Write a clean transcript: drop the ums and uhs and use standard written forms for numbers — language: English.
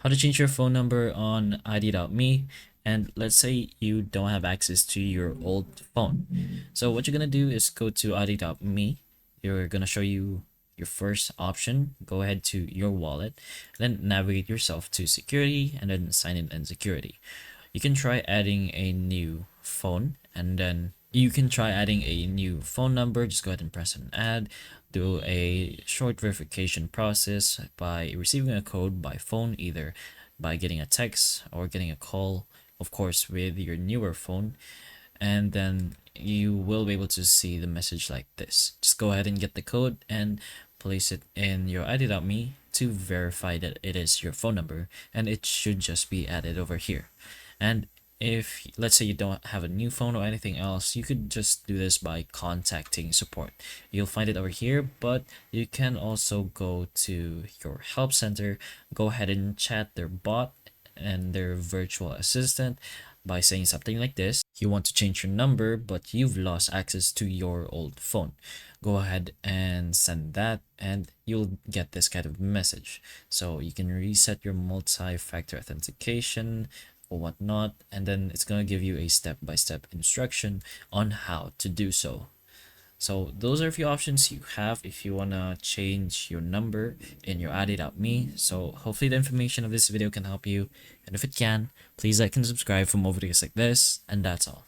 how to change your phone number on ID.me. And let's say you don't have access to your old phone. So what you're gonna do is go to ID.me. You're gonna show you your first option. Go ahead to your wallet, then navigate yourself to security and then sign in and security. You can try adding a new phone, and then you can try adding a new phone number. Just go ahead and press an add. Do a short verification process by receiving a code by phone, either by getting a text or getting a call, of course, with your newer phone. And then you will be able to see the message like this. Just go ahead and get the code and place it in your ID.me to verify that it is your phone number, and it should just be added over here. And if let's say you don't have a new phone or anything else, you could just do this by contacting support. You'll find it over here, but you can also go to your help center, go ahead and chat their bot and their virtual assistant by saying something like this. You want to change your number, but you've lost access to your old phone. Go ahead and send that, and you'll get this kind of message. So you can reset your multi-factor authentication or whatnot, and then it's going to give you a step-by-step instruction on how to do so. So those are a few options you have if you want to change your number in your ID.me. So hopefully the information of this video can help you, and if it can, please like and subscribe for more videos like this, and that's all.